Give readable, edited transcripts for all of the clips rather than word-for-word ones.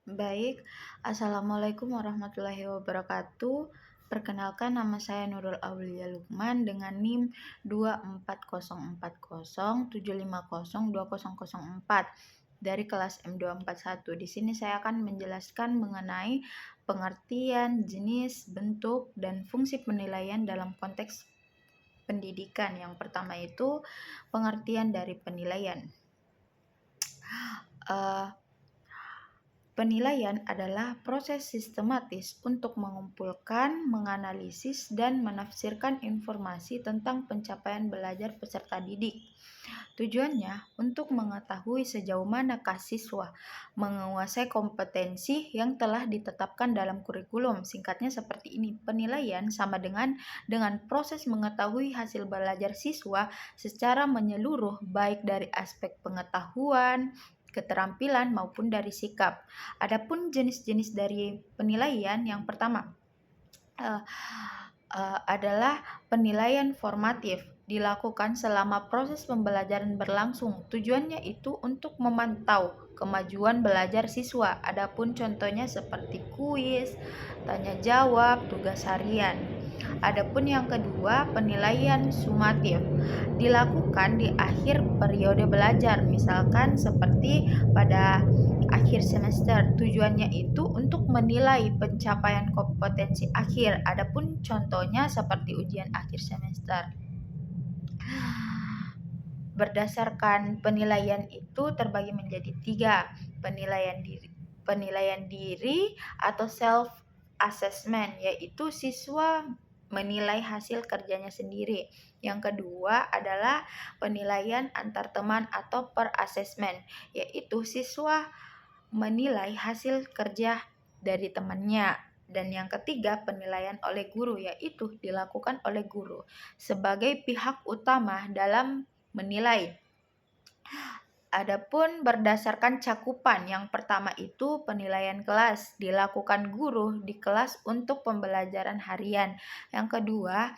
Baik, Assalamualaikum warahmatullahi wabarakatuh. Perkenalkan, nama saya Nurul Aulia Lukman dengan NIM 2404075020004 dari kelas M241. Di sini saya akan menjelaskan mengenai pengertian, jenis, bentuk, dan fungsi penilaian dalam konteks pendidikan. Yang pertama itu pengertian dari penilaian. Penilaian adalah proses sistematis untuk mengumpulkan, menganalisis, dan menafsirkan informasi tentang pencapaian belajar peserta didik. Tujuannya untuk mengetahui sejauh manakah siswa menguasai kompetensi yang telah ditetapkan dalam kurikulum. Singkatnya seperti ini, penilaian sama dengan proses mengetahui hasil belajar siswa secara menyeluruh, baik dari aspek pengetahuan, keterampilan maupun dari sikap. Adapun jenis-jenis dari penilaian, yang pertama adalah penilaian formatif, dilakukan selama proses pembelajaran berlangsung. Tujuannya itu untuk memantau kemajuan belajar siswa. Adapun contohnya seperti kuis, tanya jawab, tugas harian. Adapun yang kedua, penilaian sumatif, dilakukan di akhir periode belajar, misalkan seperti pada akhir semester. Tujuannya itu untuk menilai pencapaian kompetensi akhir. Adapun contohnya seperti ujian akhir semester. Berdasarkan penilaian itu terbagi menjadi 3, penilaian diri atau self assessment, yaitu siswa menilai hasil kerjanya sendiri. Yang kedua adalah penilaian antar teman atau per assessment, yaitu siswa menilai hasil kerja dari temannya. Dan yang ketiga, penilaian oleh guru, yaitu dilakukan oleh guru sebagai pihak utama dalam menilai. Adapun berdasarkan cakupan, yang pertama itu penilaian kelas, dilakukan guru di kelas untuk pembelajaran harian. Yang kedua,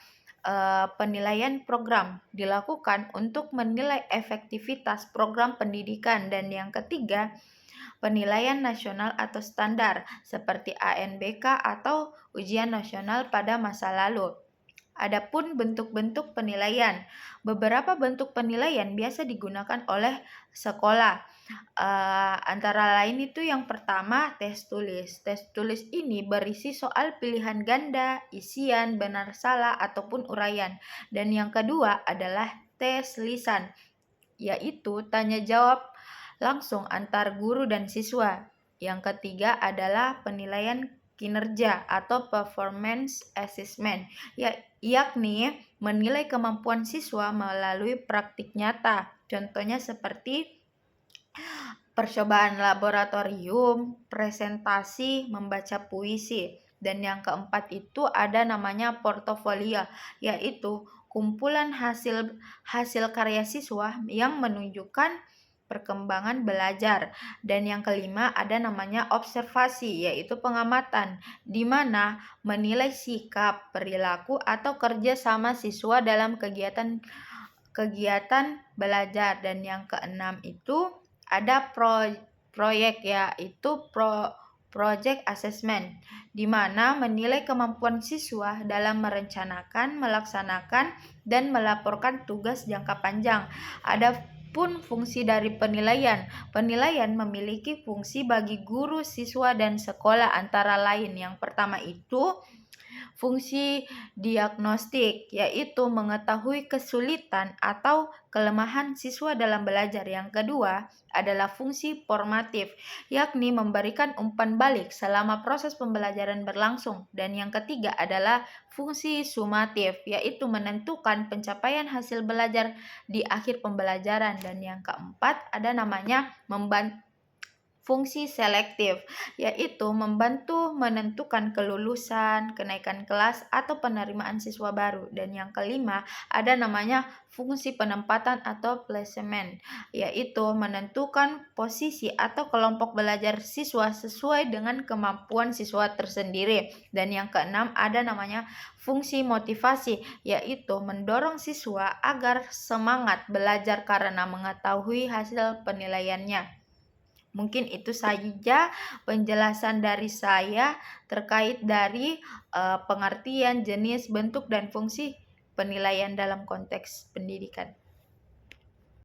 penilaian program, dilakukan untuk menilai efektivitas program pendidikan. Dan yang ketiga, penilaian nasional atau standar seperti ANBK atau ujian nasional pada masa lalu. Adapun bentuk-bentuk penilaian, beberapa bentuk penilaian biasa digunakan oleh sekolah. Antara lain itu yang pertama, tes tulis. Tes tulis ini berisi soal pilihan ganda, isian, benar salah, ataupun uraian. Dan yang kedua adalah tes lisan, yaitu tanya jawab langsung antar guru dan siswa. Yang ketiga adalah penilaian kinerja atau performance assessment, yakni menilai kemampuan siswa melalui praktik nyata. Contohnya seperti percobaan laboratorium, presentasi, membaca puisi. Dan yang keempat itu ada namanya portofolio, yaitu kumpulan hasil karya siswa yang menunjukkan perkembangan belajar. Dan yang kelima ada namanya observasi, yaitu pengamatan, di mana menilai sikap, perilaku, atau kerja sama siswa dalam kegiatan belajar. Dan yang keenam itu ada proyek, yaitu project assessment, di mana menilai kemampuan siswa dalam merencanakan, melaksanakan, dan melaporkan tugas jangka panjang. Adapun fungsi dari penilaian memiliki fungsi bagi guru, siswa, dan sekolah, antara lain yang pertama itu fungsi diagnostik, yaitu mengetahui kesulitan atau kelemahan siswa dalam belajar. Yang kedua adalah fungsi formatif, yakni memberikan umpan balik selama proses pembelajaran berlangsung. Dan yang ketiga adalah fungsi sumatif, yaitu menentukan pencapaian hasil belajar di akhir pembelajaran. Dan yang keempat ada namanya fungsi selektif, yaitu membantu menentukan kelulusan, kenaikan kelas, atau penerimaan siswa baru. Dan yang kelima ada namanya fungsi penempatan atau placement, yaitu menentukan posisi atau kelompok belajar siswa sesuai dengan kemampuan siswa tersendiri. Dan yang keenam ada namanya fungsi motivasi, yaitu mendorong siswa agar semangat belajar karena mengetahui hasil penilaiannya. Mungkin itu saja penjelasan dari saya terkait dari pengertian, jenis, bentuk, dan fungsi penilaian dalam konteks pendidikan.